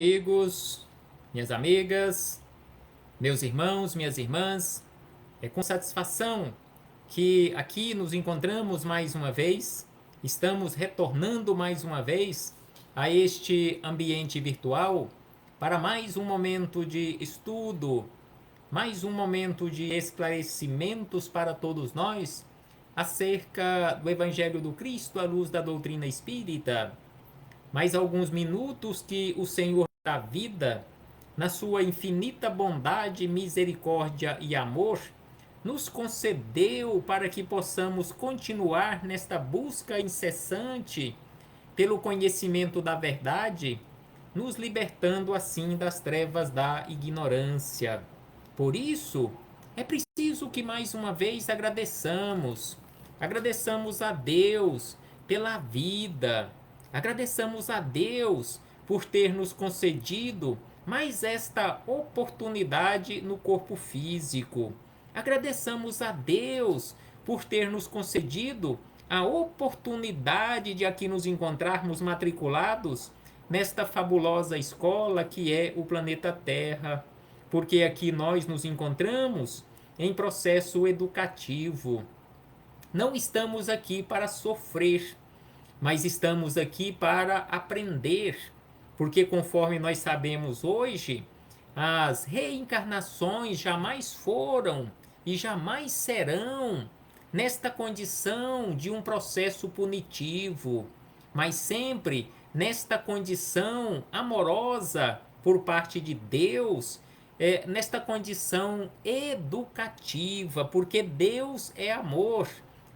Amigos, minhas amigas, meus irmãos, minhas irmãs, é com satisfação que aqui nos encontramos mais uma vez, estamos retornando mais uma vez a este ambiente virtual para mais um momento de estudo, mais um momento de esclarecimentos para todos nós acerca do Evangelho do Cristo à luz da doutrina espírita. Mais alguns minutos que o Senhor da vida, na sua infinita bondade, misericórdia e amor, nos concedeu para que possamos continuar nesta busca incessante pelo conhecimento da verdade, nos libertando assim das trevas da ignorância. Por isso, é preciso que mais uma vez agradeçamos a Deus pela vida, agradeçamos a Deus por ter nos concedido mais esta oportunidade no corpo físico. Agradeçamos a Deus por ter nos concedido a oportunidade de aqui nos encontrarmos matriculados nesta fabulosa escola que é o planeta Terra, porque aqui nós nos encontramos em processo educativo. Não estamos aqui para sofrer, mas estamos aqui para aprender, porque conforme nós sabemos hoje, as reencarnações jamais foram e jamais serão nesta condição de um processo punitivo, mas sempre nesta condição amorosa por parte de Deus, nesta condição educativa, porque Deus é amor.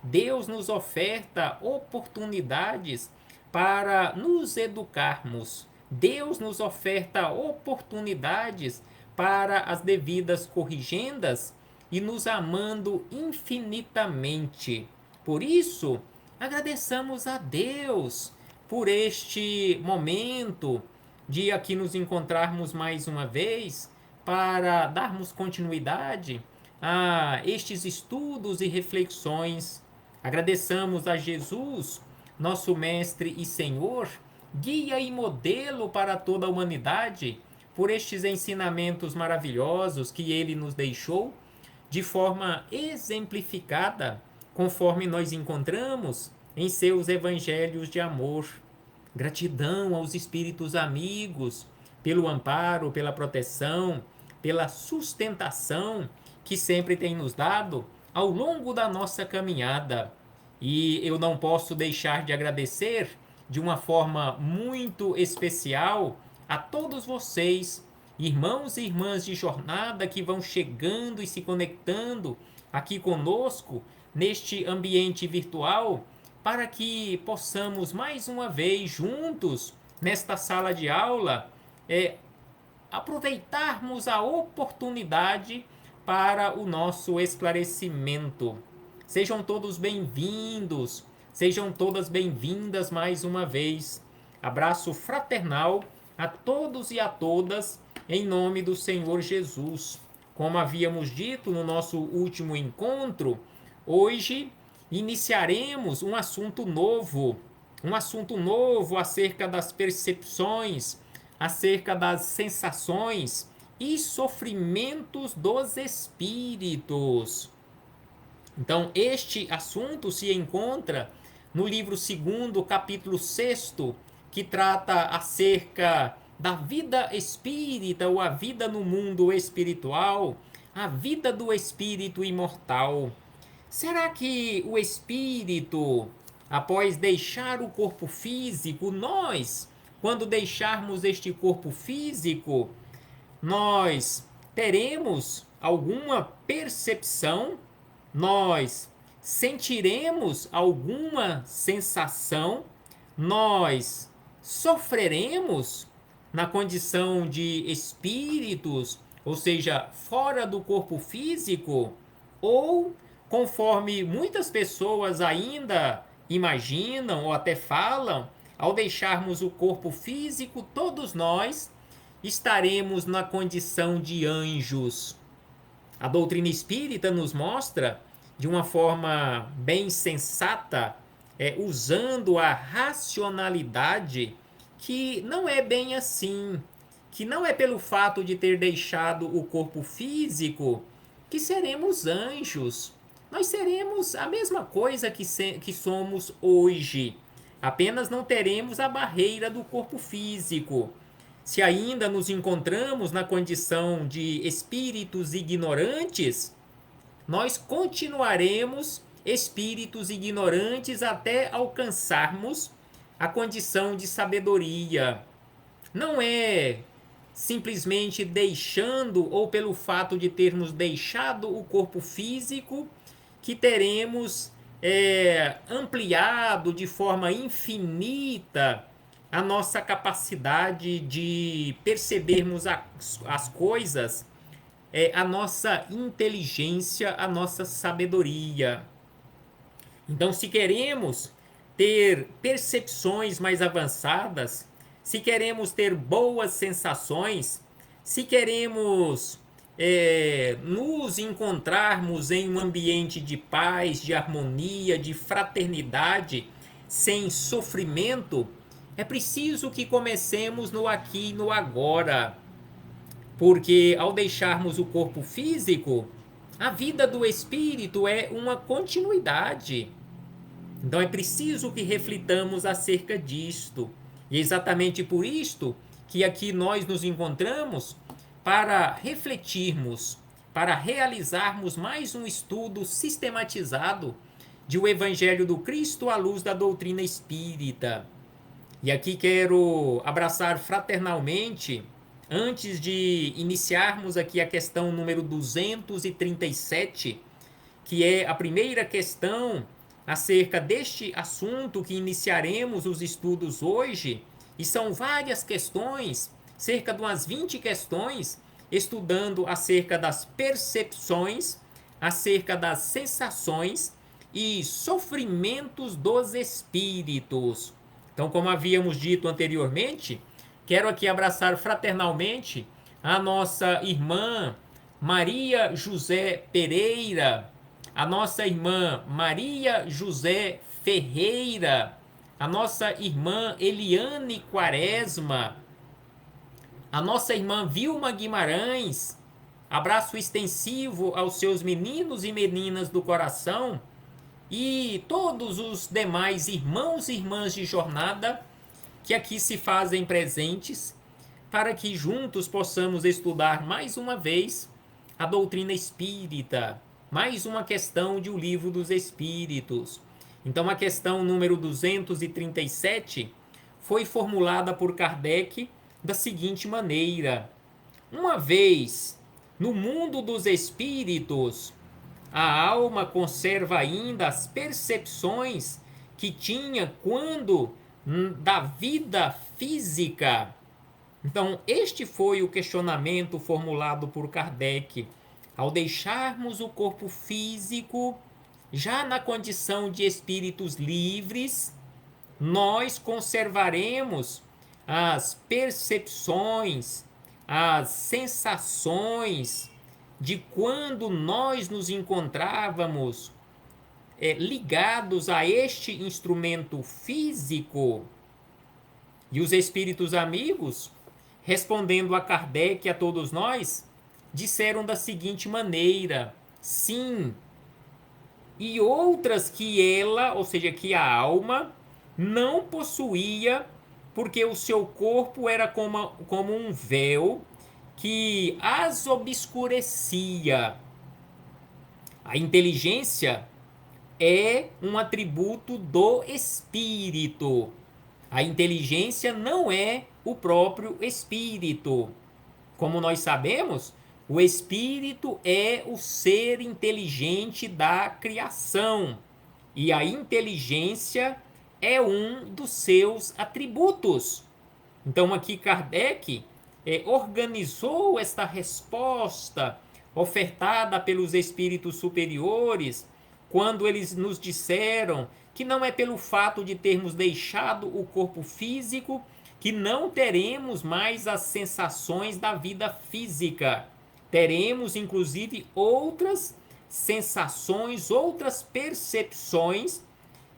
Deus nos oferta oportunidades para nos educarmos. Deus nos oferta oportunidades para as devidas corrigendas e nos amando infinitamente. Por isso, agradeçamos a Deus por este momento de aqui nos encontrarmos mais uma vez para darmos continuidade a estes estudos e reflexões. Agradeçamos a Jesus, nosso Mestre e Senhor, guia e modelo para toda a humanidade, por estes ensinamentos maravilhosos que ele nos deixou, de forma exemplificada, conforme nós encontramos em seus evangelhos de amor. Gratidão aos espíritos amigos pelo amparo, pela proteção, pela sustentação que sempre tem nos dado ao longo da nossa caminhada. E eu não posso deixar de agradecer de uma forma muito especial a todos vocês, irmãos e irmãs de jornada que vão chegando e se conectando aqui conosco neste ambiente virtual, para que possamos mais uma vez juntos nesta sala de aula aproveitarmos a oportunidade para o nosso esclarecimento. Sejam todos bem-vindos, sejam todas bem-vindas mais uma vez. Abraço fraternal a todos e a todas, em nome do Senhor Jesus. Como havíamos dito no nosso último encontro, hoje iniciaremos um assunto novo acerca das percepções, acerca das sensações e sofrimentos dos espíritos. Então, este assunto se encontra no livro 2º, capítulo 6º, que trata acerca da vida espírita ou a vida no mundo espiritual, a vida do espírito imortal. Será que o espírito, após deixar o corpo físico, quando deixarmos este corpo físico, nós teremos alguma percepção, nós sentiremos alguma sensação, nós sofreremos na condição de espíritos, ou seja, fora do corpo físico, ou conforme muitas pessoas ainda imaginam ou até falam, ao deixarmos o corpo físico, todos nós estaremos na condição de anjos. A doutrina espírita nos mostra, de uma forma bem sensata, usando a racionalidade, que não é bem assim, que não é pelo fato de ter deixado o corpo físico que seremos anjos. Nós seremos a mesma coisa que somos hoje. Apenas não teremos a barreira do corpo físico. Se ainda nos encontramos na condição de espíritos ignorantes, nós continuaremos espíritos ignorantes até alcançarmos a condição de sabedoria. Não é simplesmente deixando ou pelo fato de termos deixado o corpo físico que teremos ampliado de forma infinita a nossa capacidade de percebermos as coisas, a nossa inteligência, a nossa sabedoria. Então, se queremos ter percepções mais avançadas, se queremos ter boas sensações, se queremos nos encontrarmos em um ambiente de paz, de harmonia, de fraternidade, sem sofrimento, é preciso que comecemos no aqui e no agora. Porque ao deixarmos o corpo físico, a vida do espírito é uma continuidade. Então é preciso que reflitamos acerca disto. E é exatamente por isto que aqui nós nos encontramos para refletirmos, para realizarmos mais um estudo sistematizado de o Evangelho do Cristo à luz da doutrina espírita. E aqui quero abraçar fraternalmente, antes de iniciarmos aqui a questão número 237, que é a primeira questão acerca deste assunto que iniciaremos os estudos hoje, e são várias questões, cerca de umas 20 questões, estudando acerca das percepções, acerca das sensações e sofrimentos dos espíritos. Então, como havíamos dito anteriormente, quero aqui abraçar fraternalmente a nossa irmã Maria José Pereira, a nossa irmã Maria José Ferreira, a nossa irmã Eliane Quaresma, a nossa irmã Vilma Guimarães. Abraço extensivo aos seus meninos e meninas do coração e todos os demais irmãos e irmãs de jornada que aqui se fazem presentes, para que juntos possamos estudar mais uma vez a doutrina espírita, mais uma questão de O Livro dos Espíritos. Então a questão número 237 foi formulada por Kardec da seguinte maneira: uma vez no mundo dos espíritos, a alma conserva ainda as percepções que tinha quando da vida física. Então, este foi o questionamento formulado por Kardec. Ao deixarmos o corpo físico, já na condição de espíritos livres, nós conservaremos as percepções, as sensações de quando nós nos encontrávamos ligados a este instrumento físico. E os espíritos amigos, respondendo a Kardec e a todos nós, disseram da seguinte maneira: sim, e outras que ela, ou seja, que a alma, não possuía, porque o seu corpo era como um véu que as obscurecia. A inteligência é um atributo do espírito. A inteligência não é o próprio espírito. Como nós sabemos, o espírito é o ser inteligente da criação. E a inteligência é um dos seus atributos. Então aqui Kardec organizou esta resposta ofertada pelos espíritos superiores, quando eles nos disseram que não é pelo fato de termos deixado o corpo físico que não teremos mais as sensações da vida física. Teremos, inclusive, outras sensações, outras percepções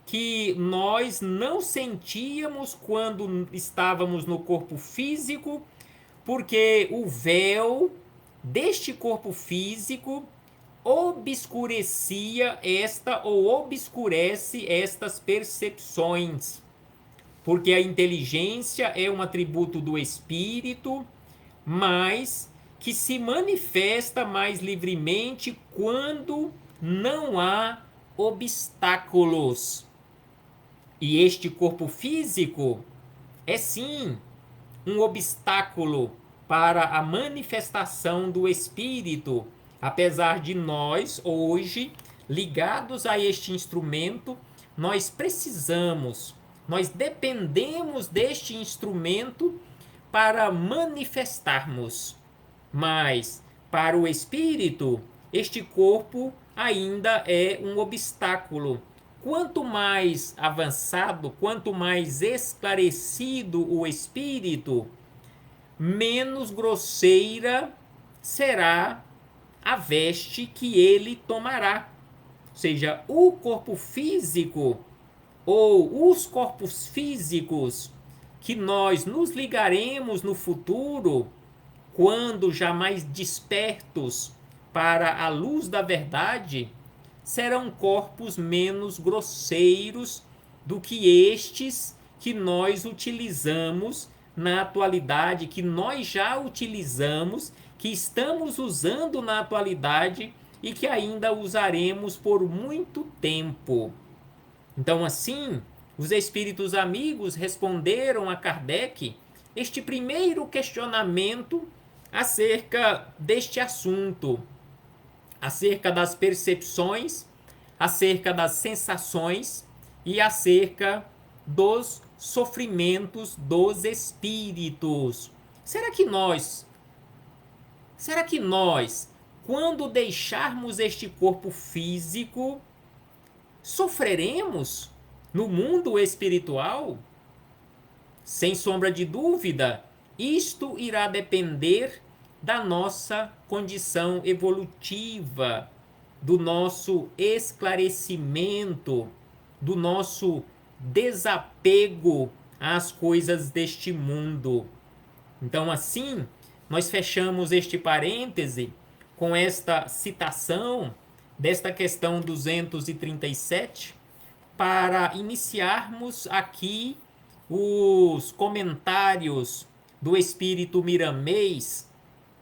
que nós não sentíamos quando estávamos no corpo físico, porque o véu deste corpo físico obscurecia ou obscurece estas percepções, porque a inteligência é um atributo do espírito, mas que se manifesta mais livremente quando não há obstáculos. E este corpo físico é sim um obstáculo para a manifestação do espírito, apesar de nós hoje ligados a este instrumento, nós dependemos deste instrumento para manifestarmos. Mas para o espírito, este corpo ainda é um obstáculo. Quanto mais avançado, quanto mais esclarecido o espírito, menos grosseira será a veste que ele tomará. Ou seja, o corpo físico ou os corpos físicos que nós nos ligaremos no futuro, quando jamais despertos para a luz da verdade, serão corpos menos grosseiros do que estes que nós utilizamos na atualidade, que nós já utilizamos, que estamos usando na atualidade e que ainda usaremos por muito tempo. Então, assim, os espíritos amigos responderam a Kardec este primeiro questionamento acerca deste assunto, acerca das percepções, acerca das sensações e acerca dos sofrimentos dos espíritos. Será que nós, quando deixarmos este corpo físico, sofreremos no mundo espiritual? Sem sombra de dúvida, isto irá depender da nossa condição evolutiva, do nosso esclarecimento, do nosso desapego às coisas deste mundo. Então, assim, nós fechamos este parêntese com esta citação desta questão 237 para iniciarmos aqui os comentários do Espírito Miramês,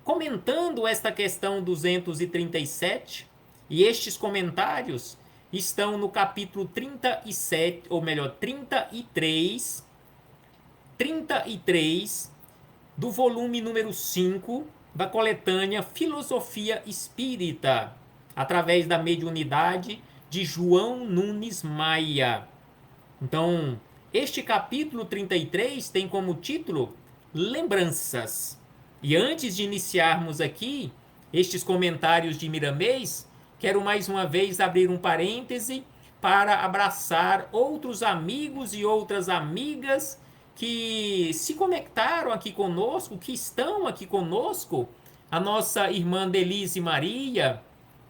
comentando esta questão 237, e estes comentários estão no capítulo 37, ou melhor, 33 do volume número 5 da coletânea Filosofia Espírita, através da mediunidade de João Nunes Maia. Então, este capítulo 33 tem como título Lembranças. E antes de iniciarmos aqui estes comentários de Miramês, quero mais uma vez abrir um parêntese para abraçar outros amigos e outras amigas que se conectaram aqui conosco, que estão aqui conosco. A nossa irmã Delise Maria,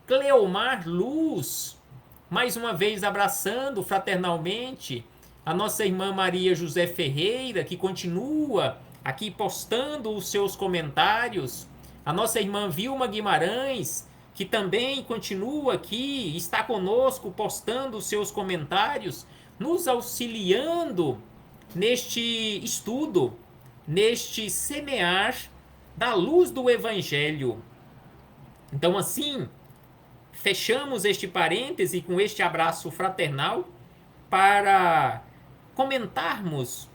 Cleomar Luz, mais uma vez abraçando fraternalmente a nossa irmã Maria José Ferreira, que continua aqui postando os seus comentários, a nossa irmã Vilma Guimarães, que também continua aqui, está conosco postando os seus comentários, nos auxiliando neste estudo, neste semear da luz do Evangelho. Então, assim, fechamos este parêntese com este abraço fraternal para comentarmos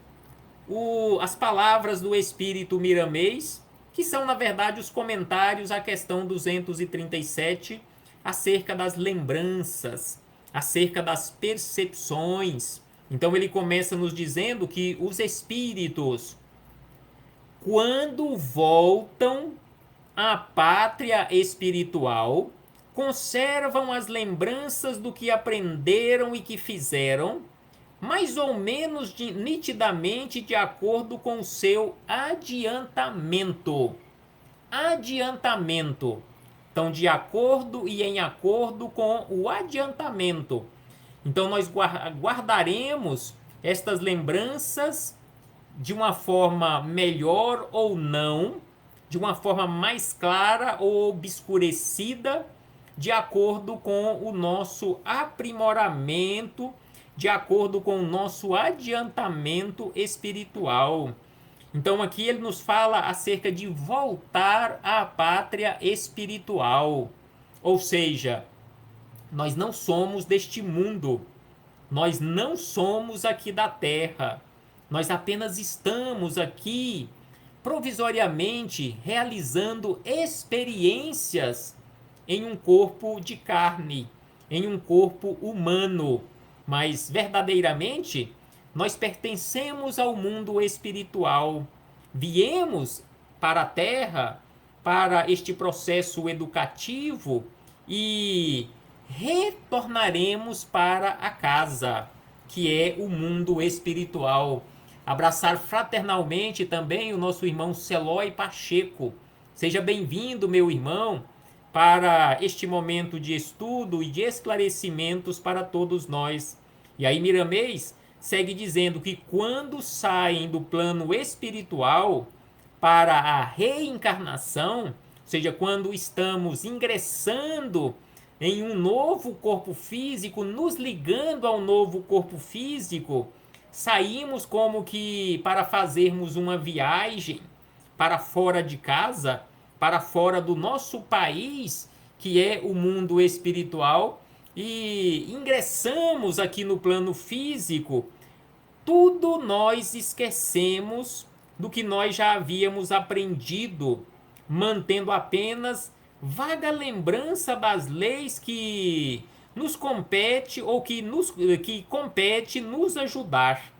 as palavras do Espírito Miramês, que são, na verdade, os comentários à questão 237, acerca das lembranças, acerca das percepções. Então ele começa nos dizendo que os espíritos, quando voltam à pátria espiritual, conservam as lembranças do que aprenderam e que fizeram, mais ou menos nitidamente de acordo com o seu adiantamento. Adiantamento. Então, de acordo e em acordo com o adiantamento. Então, nós guardaremos estas lembranças de uma forma melhor ou não, de uma forma mais clara ou obscurecida, de acordo com o nosso aprimoramento, de acordo com o nosso adiantamento espiritual. Então aqui ele nos fala acerca de voltar à pátria espiritual. Ou seja, nós não somos deste mundo. Nós não somos aqui da terra. Nós apenas estamos aqui provisoriamente realizando experiências em um corpo de carne, em um corpo humano. Mas verdadeiramente nós pertencemos ao mundo espiritual. Viemos para a terra para este processo educativo e retornaremos para a casa, que é o mundo espiritual. Abraçar fraternalmente também o nosso irmão Celói Pacheco. Seja bem-vindo, meu irmão, para este momento de estudo e de esclarecimentos para todos nós. E aí Miramês segue dizendo que quando saem do plano espiritual para a reencarnação, ou seja, quando estamos ingressando em um novo corpo físico, nos ligando ao novo corpo físico, saímos como que para fazermos uma viagem para fora de casa, para fora do nosso país, que é o mundo espiritual, e ingressamos aqui no plano físico, tudo nós esquecemos do que nós já havíamos aprendido, mantendo apenas vaga lembrança das leis que nos compete ou que compete nos ajudar,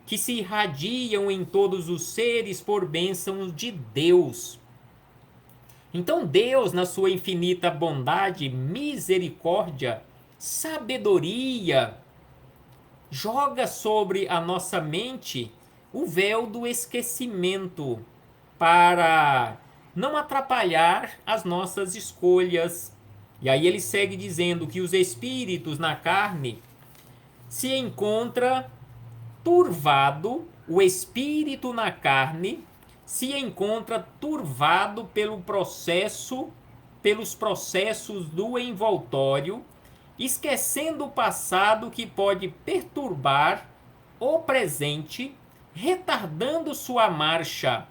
que se irradiam em todos os seres por bênção de Deus. Então Deus, na sua infinita bondade, misericórdia, sabedoria, joga sobre a nossa mente o véu do esquecimento para não atrapalhar as nossas escolhas. E aí ele segue dizendo que os espíritos na carne se encontra turvado, o espírito na carne se encontra turvado pelos processos do envoltório, esquecendo o passado que pode perturbar o presente, retardando sua marcha.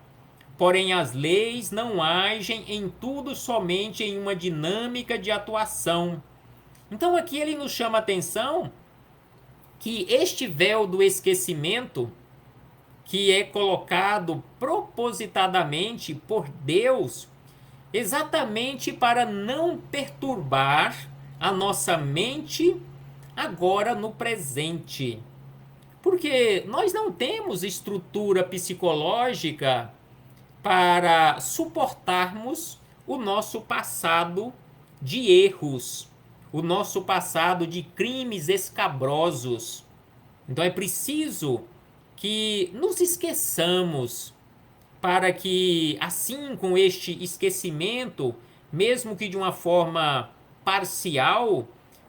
Porém, as leis não agem em tudo somente em uma dinâmica de atuação. Então aqui ele nos chama a atenção que este véu do esquecimento, que é colocado propositadamente por Deus, exatamente para não perturbar a nossa mente agora no presente. Porque nós não temos estrutura psicológica para suportarmos o nosso passado de erros, o nosso passado de crimes escabrosos. Então é preciso que nos esqueçamos para que, assim, com este esquecimento, mesmo que de uma forma parcial,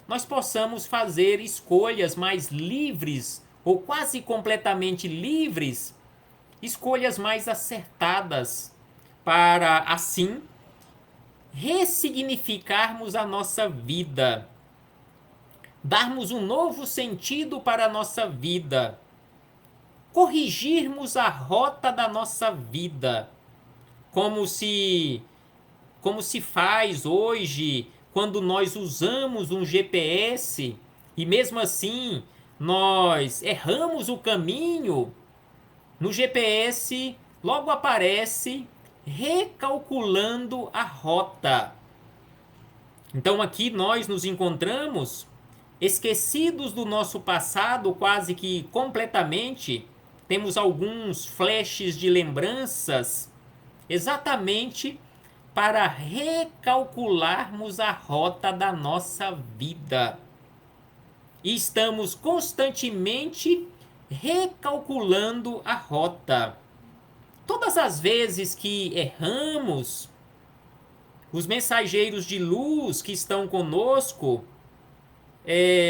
nós possamos fazer escolhas mais livres ou quase completamente livres, escolhas mais acertadas, para assim ressignificarmos a nossa vida, darmos um novo sentido para a nossa vida, corrigirmos a rota da nossa vida, como se faz hoje quando nós usamos um GPS e mesmo assim nós erramos o caminho. No GPS logo aparece recalculando a rota. Então aqui nós nos encontramos esquecidos do nosso passado quase que completamente. Temos alguns flashes de lembranças exatamente para recalcularmos a rota da nossa vida. E estamos constantemente recalculando a rota. Todas as vezes que erramos, os mensageiros de luz que estão conosco,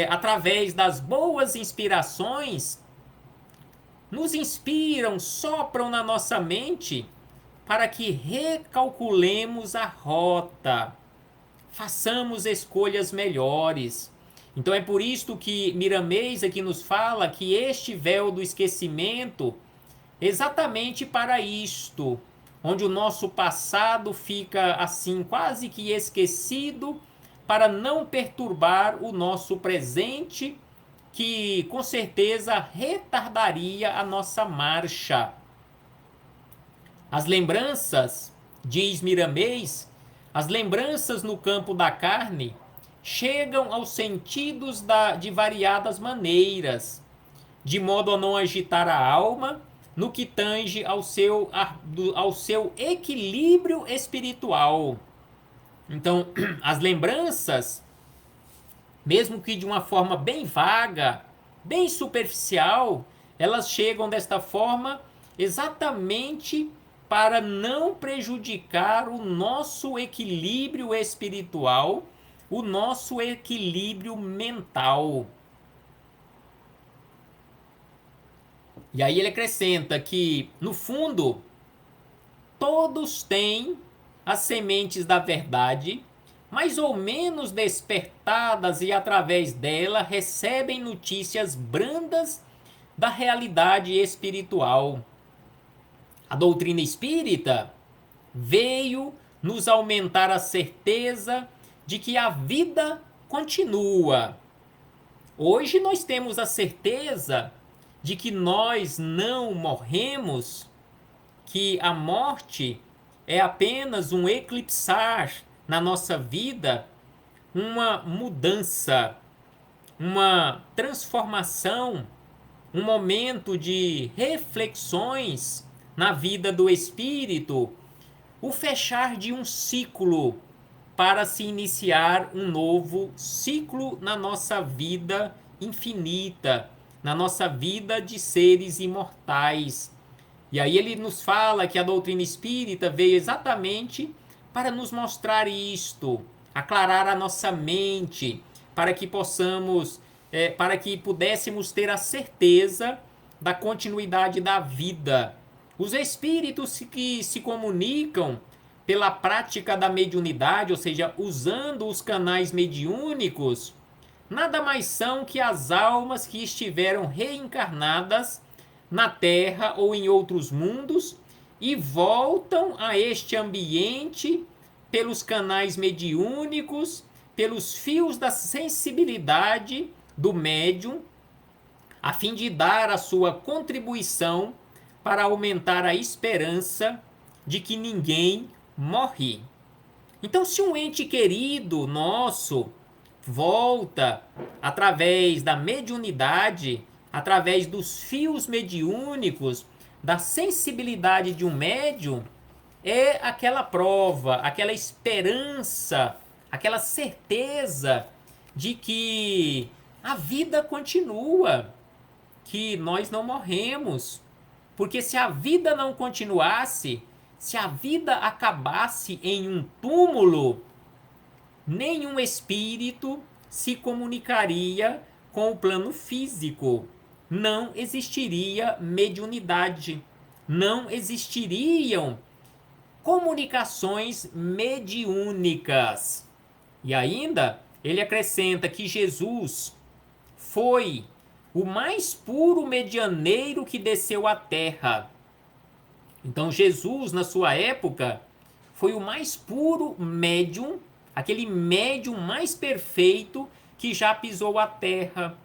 através das boas inspirações, nos inspiram, sopram na nossa mente para que recalculemos a rota, façamos escolhas melhores. Então é por isto que Miramês aqui nos fala que este véu do esquecimento, exatamente para isto, onde o nosso passado fica assim quase que esquecido, para não perturbar o nosso presente, que com certeza retardaria a nossa marcha. As lembranças, diz Miramês, as lembranças no campo da carne chegam aos sentidos de variadas maneiras, de modo a não agitar a alma no que tange ao seu equilíbrio espiritual. Então, as lembranças, mesmo que de uma forma bem vaga, bem superficial, elas chegam desta forma exatamente para não prejudicar o nosso equilíbrio espiritual, o nosso equilíbrio mental. E aí ele acrescenta que, no fundo, todos têm as sementes da verdade, mais ou menos despertadas, e através dela recebem notícias brandas da realidade espiritual. A doutrina espírita veio nos aumentar a certeza de que a vida continua. Hoje nós temos a certeza de que nós não morremos, que a morte é apenas um eclipsar na nossa vida, uma mudança, uma transformação, um momento de reflexões na vida do espírito, o fechar de um ciclo para se iniciar um novo ciclo na nossa vida infinita, na nossa vida de seres imortais. E aí ele nos fala que a doutrina espírita veio exatamente para nos mostrar isto, aclarar a nossa mente, para que para que pudéssemos ter a certeza da continuidade da vida. Os espíritos que se comunicam pela prática da mediunidade, ou seja, usando os canais mediúnicos, nada mais são que as almas que estiveram reencarnadas na Terra ou em outros mundos e voltam a este ambiente pelos canais mediúnicos, pelos fios da sensibilidade do médium, a fim de dar a sua contribuição para aumentar a esperança de que ninguém morre. Então, se um ente querido nosso volta através da mediunidade, através dos fios mediúnicos, da sensibilidade de um médium, é aquela prova, aquela esperança, aquela certeza de que a vida continua, que nós não morremos. Porque se a vida não continuasse, se a vida acabasse em um túmulo, nenhum espírito se comunicaria com o plano físico. Não existiria mediunidade. Não existiriam comunicações mediúnicas. E ainda, ele acrescenta que Jesus foi o mais puro medianeiro que desceu à terra. Então Jesus, na sua época, foi o mais puro médium, aquele médium mais perfeito que já pisou a terra.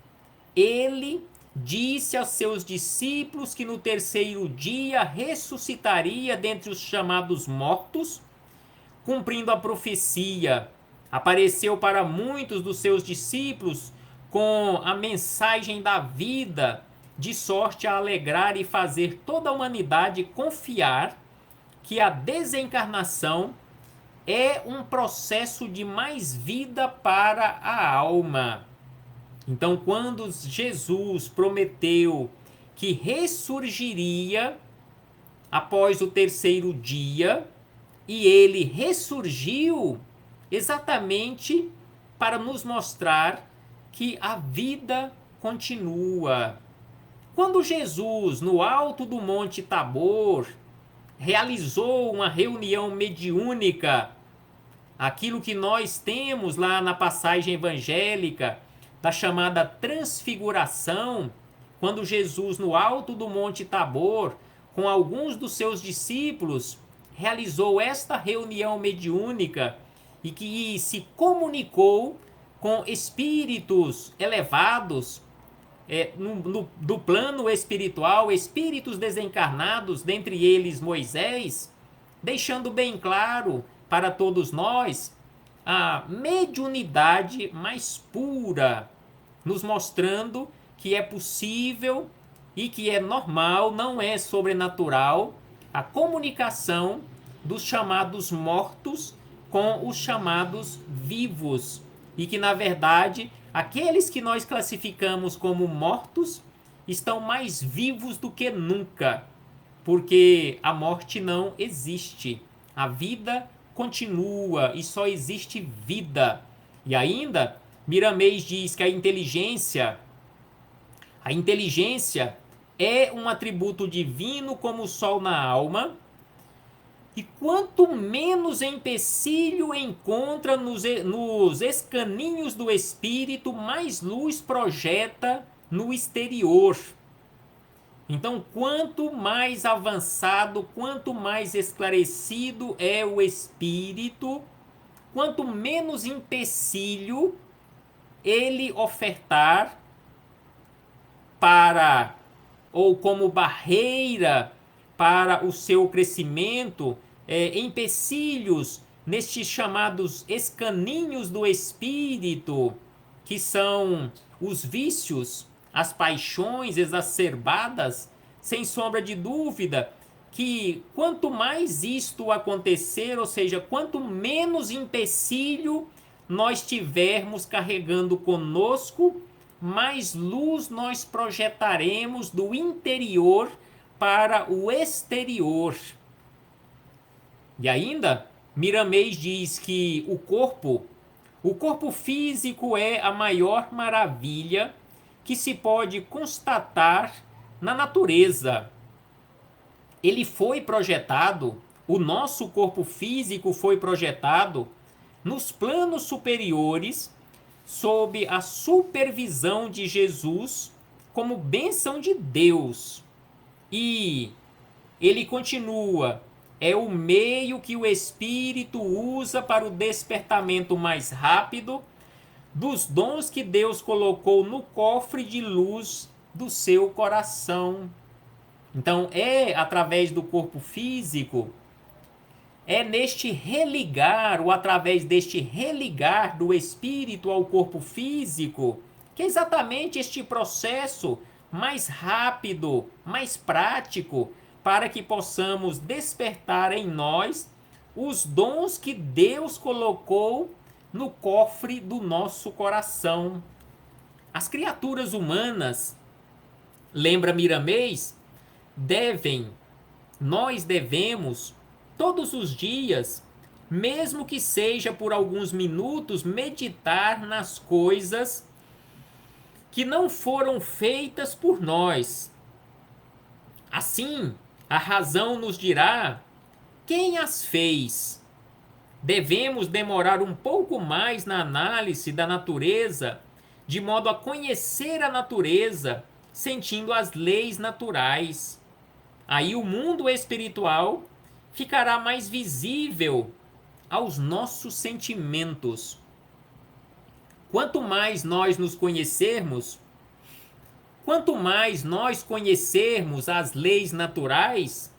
Ele disse aos seus discípulos que no terceiro dia ressuscitaria dentre os chamados mortos, cumprindo a profecia. Apareceu para muitos dos seus discípulos com a mensagem da vida, de sorte a alegrar e fazer toda a humanidade confiar que a desencarnação é um processo de mais vida para a alma. Então, quando Jesus prometeu que ressurgiria após o terceiro dia, e ele ressurgiu exatamente para nos mostrar que a vida continua. Quando Jesus, no alto do Monte Tabor, realizou uma reunião mediúnica, aquilo que nós temos lá na passagem evangélica da chamada transfiguração, quando Jesus, no alto do Monte Tabor, com alguns dos seus discípulos, realizou esta reunião mediúnica e que se comunicou com espíritos elevados, do plano espiritual, espíritos desencarnados, dentre eles Moisés, deixando bem claro para todos nós a mediunidade mais pura, nos mostrando que é possível e que é normal, não é sobrenatural, a comunicação dos chamados mortos com os chamados vivos. E que, na verdade, aqueles que nós classificamos como mortos estão mais vivos do que nunca, porque a morte não existe. A vida continua e só existe vida. E ainda, Miramês diz que a inteligência é um atributo divino como o sol na alma, e quanto menos empecilho encontra nos escaninhos do espírito, mais luz projeta no exterior. Então, quanto mais avançado, quanto mais esclarecido é o espírito, quanto menos empecilho ele ofertar para, ou como barreira para o seu crescimento, empecilhos nestes chamados escaninhos do espírito, que são os vícios, as paixões exacerbadas, sem sombra de dúvida, que quanto mais isto acontecer, ou seja, quanto menos empecilho nós tivermos carregando conosco, mais luz nós projetaremos do interior para o exterior. E ainda, Miramês diz que o corpo físico é a maior maravilha que se pode constatar na natureza. Ele foi projetado, o nosso corpo físico foi projetado nos planos superiores, sob a supervisão de Jesus, como bênção de Deus. E ele continua: é o meio que o Espírito usa para o despertamento mais rápido dos dons que Deus colocou no cofre de luz do seu coração. Então, através do corpo físico, neste religar, ou através deste religar do espírito ao corpo físico, que é exatamente este processo mais rápido, mais prático, para que possamos despertar em nós os dons que Deus colocou no cofre do nosso coração. As criaturas humanas, lembra Miramês, nós devemos, todos os dias, mesmo que seja por alguns minutos, meditar nas coisas que não foram feitas por nós. Assim, a razão nos dirá quem as fez. Devemos demorar um pouco mais na análise da natureza, de modo a conhecer a natureza, sentindo as leis naturais. Aí o mundo espiritual ficará mais visível aos nossos sentimentos. Quanto mais nós nos conhecermos, quanto mais nós conhecermos as leis naturais,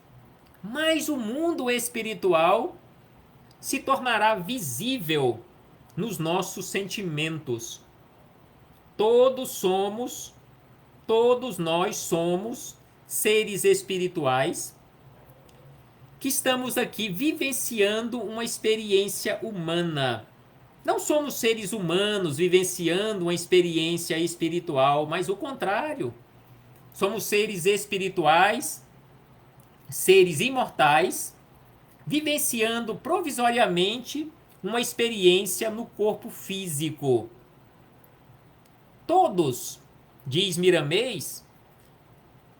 mais o mundo espiritual se tornará visível nos nossos sentimentos. Todos nós somos seres espirituais que estamos aqui vivenciando uma experiência humana. Não somos seres humanos vivenciando uma experiência espiritual, mas o contrário. Somos seres espirituais, seres imortais, vivenciando provisoriamente uma experiência no corpo físico. Todos, diz Miramês,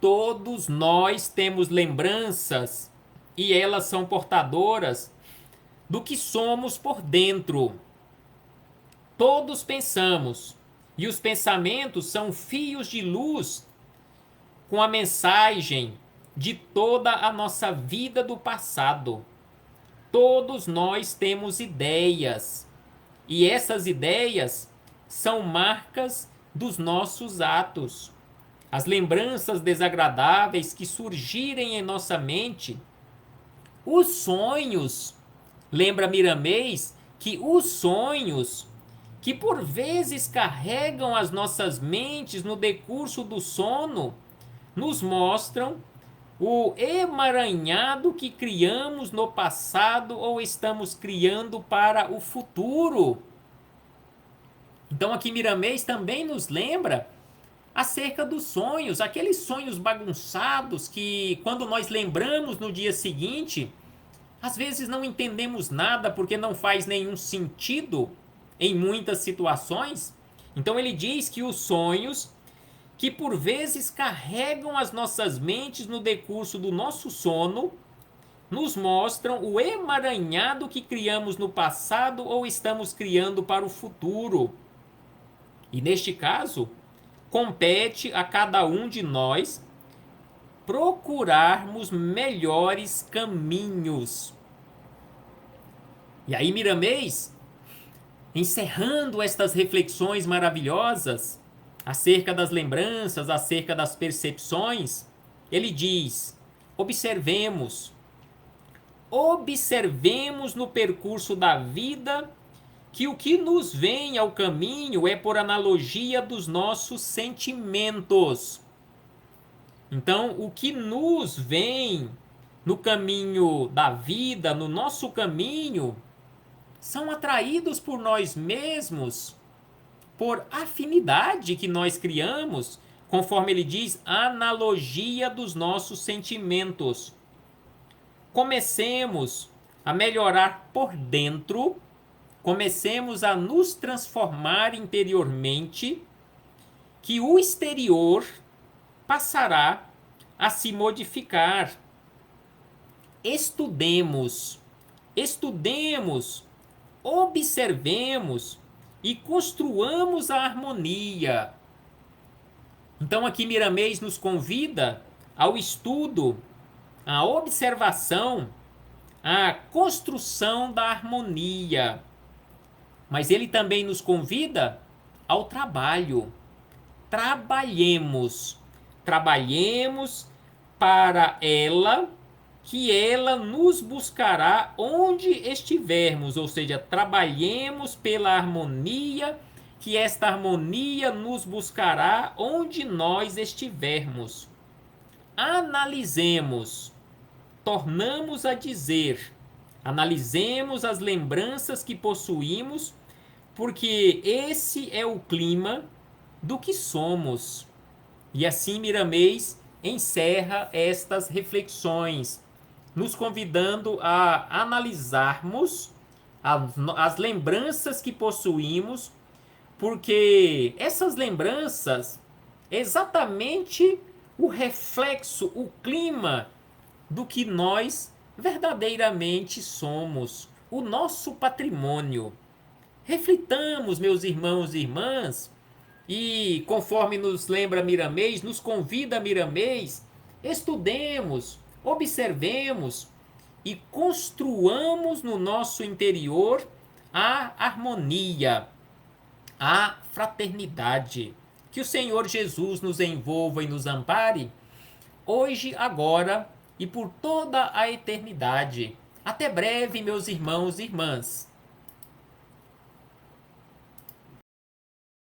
todos nós temos lembranças e elas são portadoras do que somos por dentro. Todos pensamos, e os pensamentos são fios de luz com a mensagem de toda a nossa vida do passado. Todos nós temos ideias, e essas ideias são marcas dos nossos atos. As lembranças desagradáveis que surgirem em nossa mente, os sonhos. Lembra Miramês que os sonhos que por vezes carregam as nossas mentes no decurso do sono nos mostram o emaranhado que criamos no passado ou estamos criando para o futuro. Então aqui Miramês também nos lembra acerca dos sonhos, aqueles sonhos bagunçados que quando nós lembramos no dia seguinte, às vezes não entendemos nada porque não faz nenhum sentido em muitas situações. Então ele diz que os sonhos que por vezes carregam as nossas mentes no decurso do nosso sono, nos mostram o emaranhado que criamos no passado ou estamos criando para o futuro. E neste caso, compete a cada um de nós procurarmos melhores caminhos. E aí Miramês, encerrando estas reflexões maravilhosas acerca das lembranças, acerca das percepções, ele diz: observemos no percurso da vida que o que nos vem ao caminho é por analogia dos nossos sentimentos. Então, o que nos vem no caminho da vida, no nosso caminho, são atraídos por nós mesmos, por afinidade que nós criamos, conforme ele diz, analogia dos nossos sentimentos. Comecemos a melhorar por dentro, comecemos a nos transformar interiormente, que o exterior passará a se modificar. Estudemos, observemos e construamos a harmonia. Então aqui Miramês nos convida ao estudo, à observação, à construção da harmonia. Mas ele também nos convida ao trabalho. Trabalhemos para ela, que ela nos buscará onde estivermos, ou seja, trabalhemos pela harmonia, que esta harmonia nos buscará onde nós estivermos. Analisemos, tornamos a dizer, analisemos as lembranças que possuímos, porque esse é o clima do que somos. E assim Miramês encerra estas reflexões, nos convidando a analisarmos as lembranças que possuímos, porque essas lembranças é exatamente o reflexo, o clima do que nós verdadeiramente somos, o nosso patrimônio. Reflitamos, meus irmãos e irmãs, e conforme nos lembra Miramês, nos convida Miramês, estudemos, observemos e construamos no nosso interior a harmonia, a fraternidade. Que o Senhor Jesus nos envolva e nos ampare, hoje, agora e por toda a eternidade. Até breve, meus irmãos e irmãs.